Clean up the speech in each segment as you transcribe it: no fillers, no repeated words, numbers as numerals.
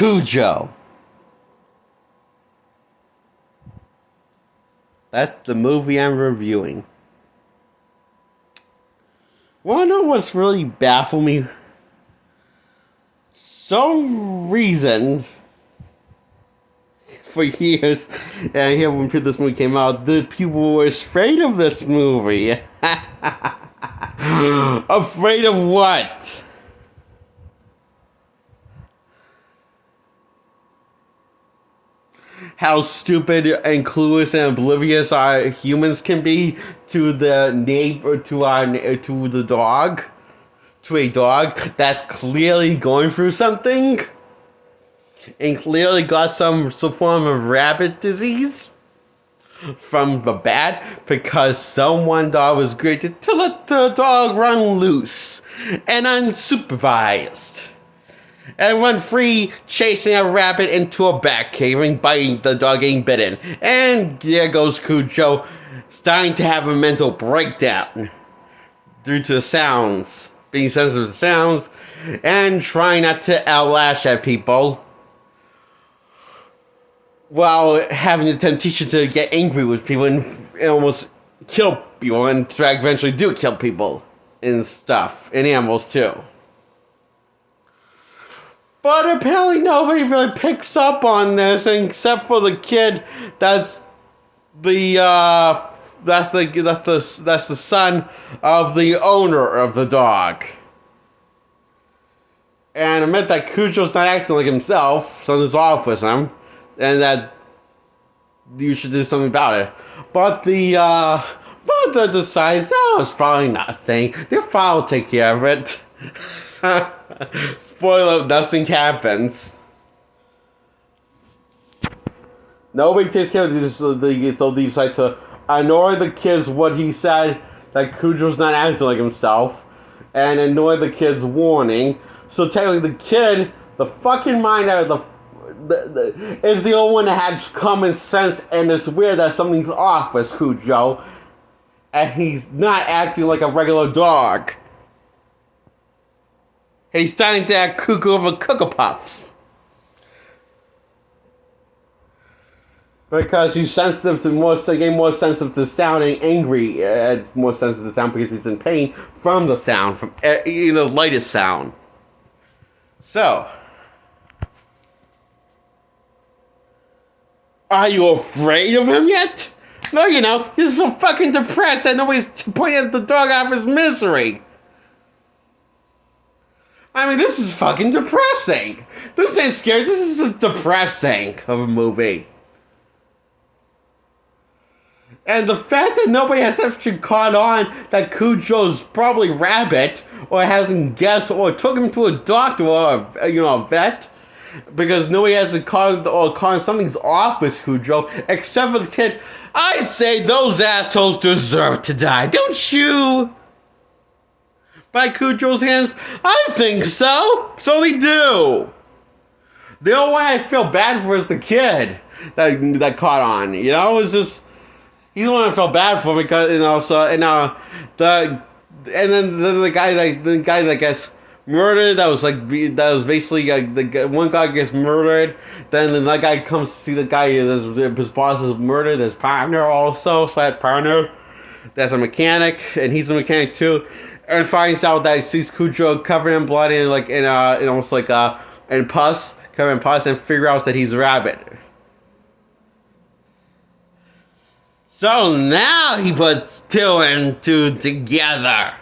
Cujo. That's the movie I'm reviewing. Wanna know what's really baffled me? Some reason, for years, and here when this movie came out, the people were afraid of this movie. Afraid of what? How stupid and clueless and oblivious our humans can be to the neighbor, to the dog, to a dog that's clearly going through something, and clearly got some form of rabbit disease from the bat because someone dog was created to let the dog run loose and unsupervised. And run free, chasing a rabbit into a bat cave and biting the dog getting bitten. And there goes Cujo, starting to have a mental breakdown due to the sounds, being sensitive to sounds, and trying not to outlash at people, while having the temptation to get angry with people and almost kill people, and eventually do kill people and stuff, and animals too. But apparently nobody really picks up on this, except for the kid. That's the son of the owner of the dog. And admit that Cujo's not acting like himself. Something's off with him, and that you should do something about it. But the mother decides, oh, it's probably nothing. Their father will take care of it. Spoiler, nothing happens. Nobody takes care of this, so they decide to ignore the kids what he said, that Cujo's not acting like himself, and ignore the kid's warning. So technically the kid, the fucking mind out of is the only one that had common sense, and it's weird that something's off with Cujo, and he's not acting like a regular dog. He's starting to act cuckoo over Cocoa Puffs. Because he's sensitive to getting more sensitive to sound and angry, more sensitive to sound because he's in pain from the sound, from the lightest sound. So, are you afraid of him yet? No, he's so fucking depressed that nobody's pointing at the dog out of his misery. I mean, this is fucking depressing. This ain't scary. This is just depressing of a movie. And the fact that nobody has actually caught on that Cujo's probably rabbit, or hasn't guessed, or took him to a doctor or a vet, because nobody hasn't caught something's off with Cujo, except for the kid. I say those assholes deserve to die, don't you? By Cujo's hands? I think so. So they do. The only one I feel bad for is the kid that caught on. It's just he's the one I felt bad for because then the guy that gets murdered. That was basically the one guy gets murdered. Then that guy comes to see the guy. His boss is murdered. His partner also, so that partner that's a mechanic, and he's a mechanic too. And finds out that he sees Cujo covered in blood and almost in pus, covered in pus, and figure out that he's a rabbit. So now he puts two and two together.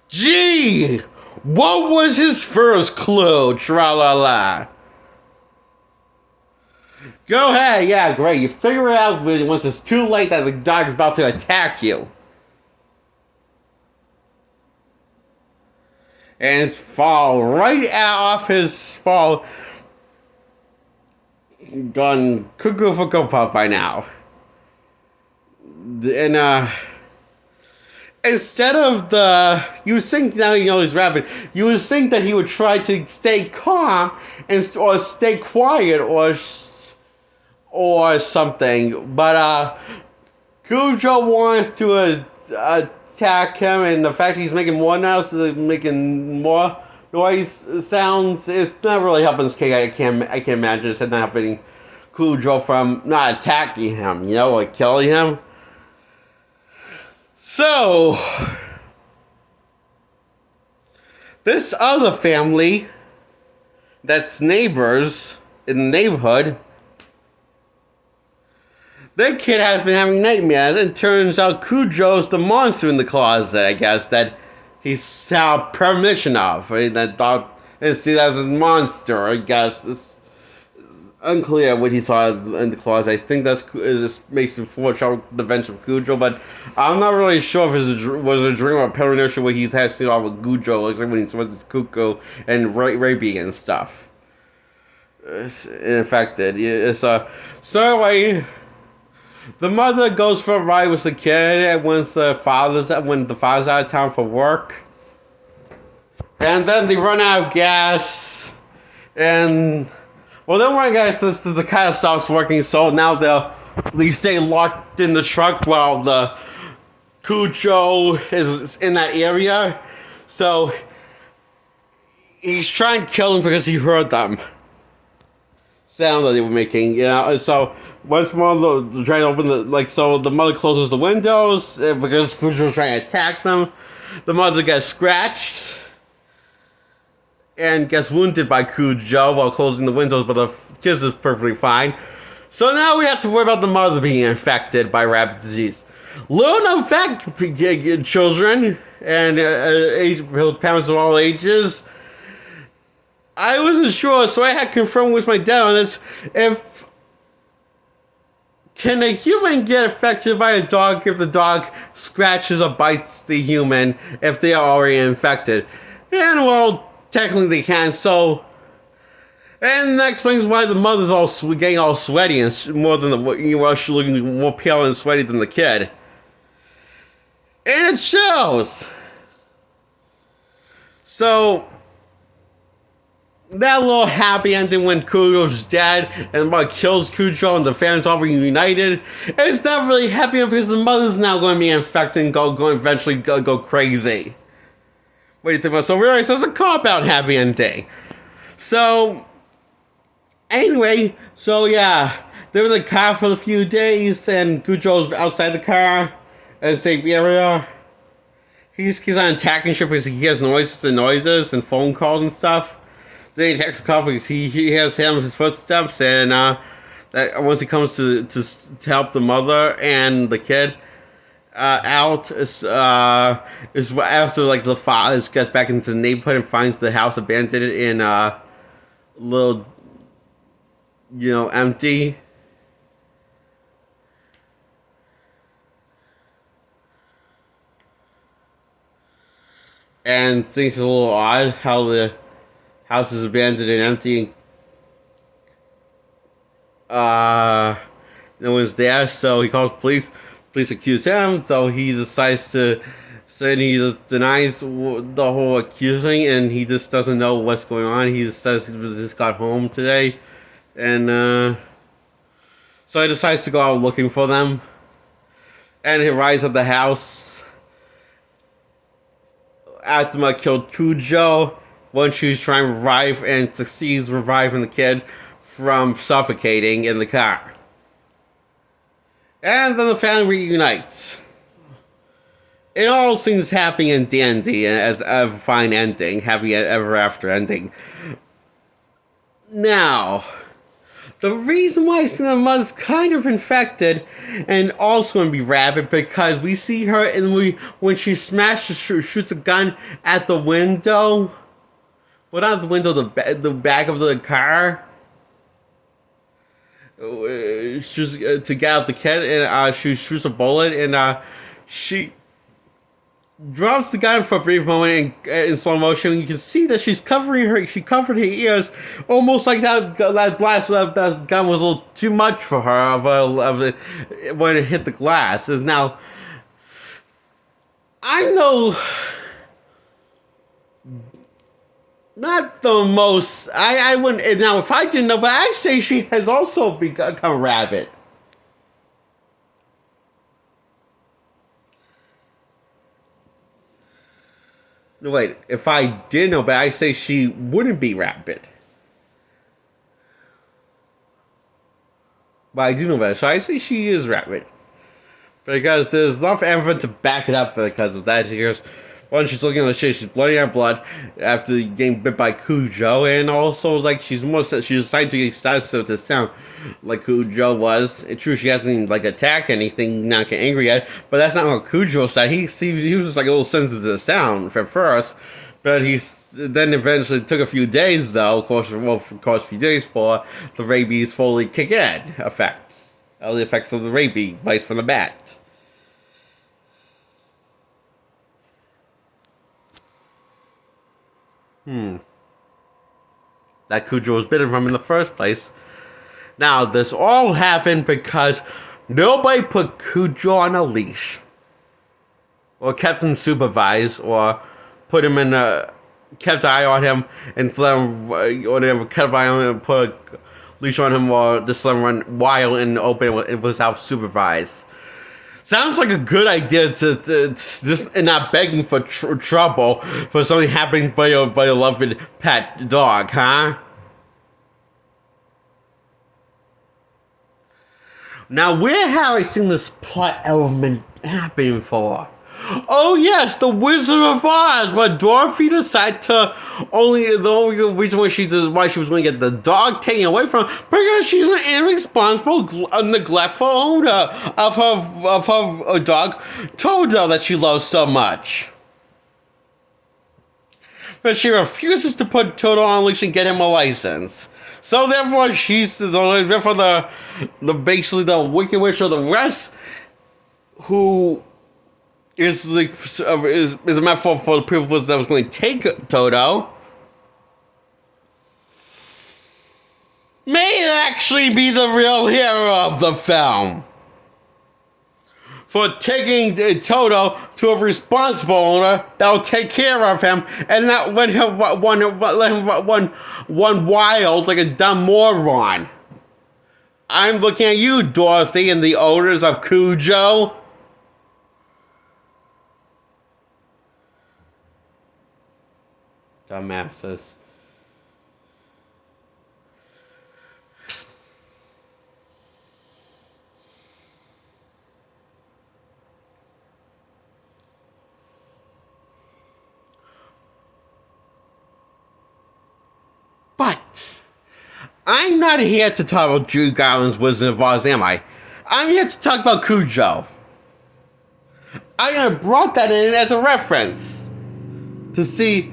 Gee, what was his first clue? Tra-la-la. Go ahead, yeah, great. You figure it out once it's too late that the dog's about to attack you. And fall right off his fall. Gone cuckoo for Cocoa Puff by now. And instead of you would think now he's rabbit. You would think that he would try to stay calm or stay quiet or something. But Cujo wants to attack him, and the fact he's making more now, so they're making more noise sounds. It's not really helping this kid. I can't imagine it's not helping Cujo from not attacking him, you know, like killing him. So this other family that's neighbors in the neighborhood, their kid has been having nightmares, and turns out Cujo's the monster in the closet, I guess, that he's had permission of. Right? That thought and see that as a monster, I guess. It's unclear what he saw in the closet. I think it just makes him foreshadow the events of Cujo, but I'm not really sure if it was a dream or paranoia where he's had seen all with Cujo, like when he saw this Cujo and raping and stuff. It's infected. It's so anyway, the mother goes for a ride with the kid, and when the father's out of town for work, and then they run out of gas, and well, then one guy says the car stops working, so now they stay locked in the truck while the Cujo is in that area. So he's trying to kill them because he heard them sound that they were making, you know. So once more, trying to open the mother closes the windows because Cujo's trying to attack them. The mother gets scratched and gets wounded by Cujo while closing the windows, but the kids is perfectly fine. So now we have to worry about the mother being infected by rabbit disease. Little known fact, children and parents of all ages, I wasn't sure, so I had confirmed with my dad on this. Can a human get affected by a dog if the dog scratches or bites the human if they are already infected? And well, technically they can, so... And that explains why the mother's getting all sweaty and more than she's looking more pale and sweaty than the kid. And it shows! So... that little happy ending when Cujo's dead and the mother kills Cujo and the family's all reunited. It's not really happy because the mother's now going to be infected and eventually go crazy. What do you think about? So really, it's a cop-out happy ending. So anyway, so yeah, they're in the car for a few days and Cujo's outside the car in the same area. He's on attacking ship because he hears noises and phone calls and stuff. Then he texts the cop because he hears his footsteps, and that once he comes to help the mother and the kid out is after the father gets back into the neighborhood and finds the house abandoned in little, empty. And thinks it's a little odd how the house is abandoned and empty. No one's there, so he calls police. Police accuse him, so he decides to. So he just denies the whole accusing, and he just doesn't know what's going on. He just says he just got home today, and so he decides to go out looking for them. And he arrives at the house after my killed Cujo. Once she's trying to revive and succeeds reviving the kid from suffocating in the car. And then the family reunites. It all seems happy and dandy as a fine ending, happy ever after ending. Now, the reason why Cinema's kind of infected and also going to be rabid because we see her when she shoots a gun at the window. Well, not the window, the back of the car. She's to get out the kid, and she shoots a bullet, and she drops the gun for a brief moment in slow motion. You can see that she covered her ears, almost like that blast of that gun was a little too much for her when it hit the glass. Now, I know. Not the most. I wouldn't. Now, if I didn't know, but I say she has also become rabid. Wait, if I did know, but I say she wouldn't be rapid. But I do know better, so I say she is rapid. Because there's enough evidence to back it up because of that. One, she's looking at the shit, she's bloody out blood after getting bit by Cujo, and also, like, she's scientifically sensitive to sound, like Cujo was. It's true, she hasn't, like, attacked anything, not get angry at, but that's not what Cujo said. He was just, like, a little sensitive to the sound at first, but then eventually took a few days, though, of course, a few days for the rabies fully kick in effects. All the effects of the rabies bites from the bat. That Cujo was bitten from in the first place. Now, this all happened because nobody put Cujo on a leash, or kept him supervised, or put him in kept an eye on him, and let him, or they kept an eye on him and put a leash on him, or just let him run wild and open without supervised. Sounds like a good idea to just not begging for trouble for something happening by your beloved pet dog, huh? Now, where have I seen this plot element happening for? Oh yes, the Wizard of Oz. But Dorothy decided to the only reason why she was going to get the dog taken away from her because she's an irresponsible, neglectful owner of her dog Toto that she loves so much. But she refuses to put Toto on a leash and get him a license. So therefore, basically the Wicked Witch of the rest, who is a metaphor for the people that was going to take Toto, may actually be the real hero of the film. For taking Toto to a responsible owner that will take care of him and not let him run wild like a dumb moron. I'm looking at you, Dorothy, and the owners of Cujo. Dumbasses. But I'm not here to talk about Judy Garland's Wizard of Oz, am I? I'm here to talk about Cujo. I brought that in as a reference to see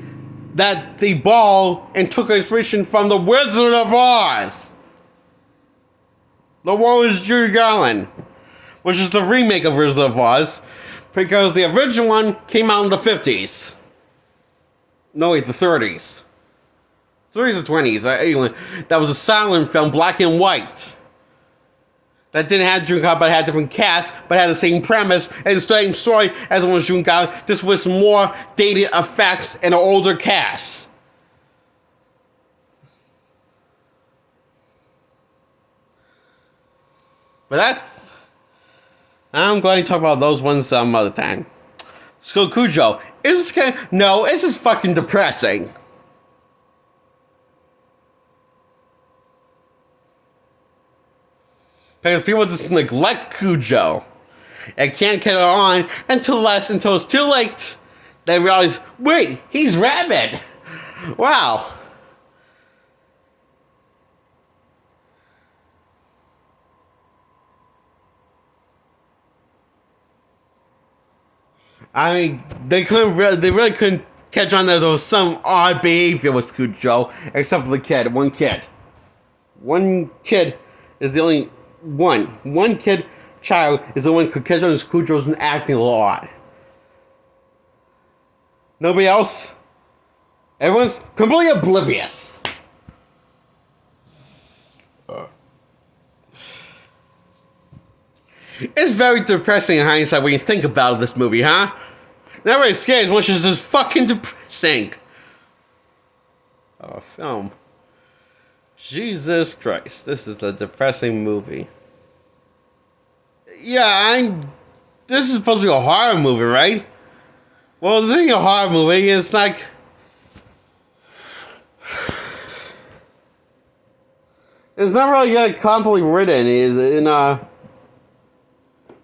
that the ball and took inspiration from the Wizard of Oz. The one was Judy Garland, which is the remake of Wizard of Oz, because the original one came out in the 50s. No, wait, the 30s. 30s or 20s. Anyway, that was a silent film, black and white. That didn't have Judy Garland, but had a different cast, but had the same premise and the same story as the one with Judy Garland, just with some more dated effects and an older cast. But I'm going to talk about those ones some other time. So Cujo, no, this is fucking depressing. Because people just neglect Cujo and can't get it on until it's too late. They realize, wait, he's rabid. Wow. I mean, they really couldn't catch on that there was some odd behavior with Cujo, except for the kid. One kid. One kid is the only one. One child is the one who could catch on as Cujo's and acting a lot. Nobody else? Everyone's completely oblivious. It's very depressing in hindsight when you think about this movie, huh? Not really scary as much as it's fucking depressing. Oh, film. Jesus Christ, this is a depressing movie. Yeah, this is supposed to be a horror movie, right? Well, this ain't a horror movie. It's like it's not really like completely written. Is in like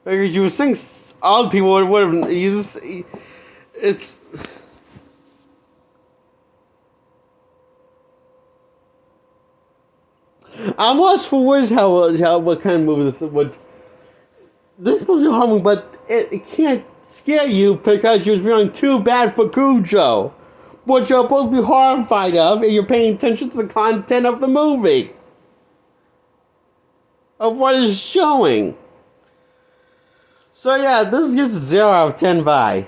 you would think all people would have. It's. I'm lost for words how what kind of movie this would. This movie's a horror movie, but it can't scare you because you're feeling too bad for Cujo, what you're supposed to be horrified of, and you're paying attention to the content of the movie, of what is showing. So yeah, this gets a 0 out of 10 by.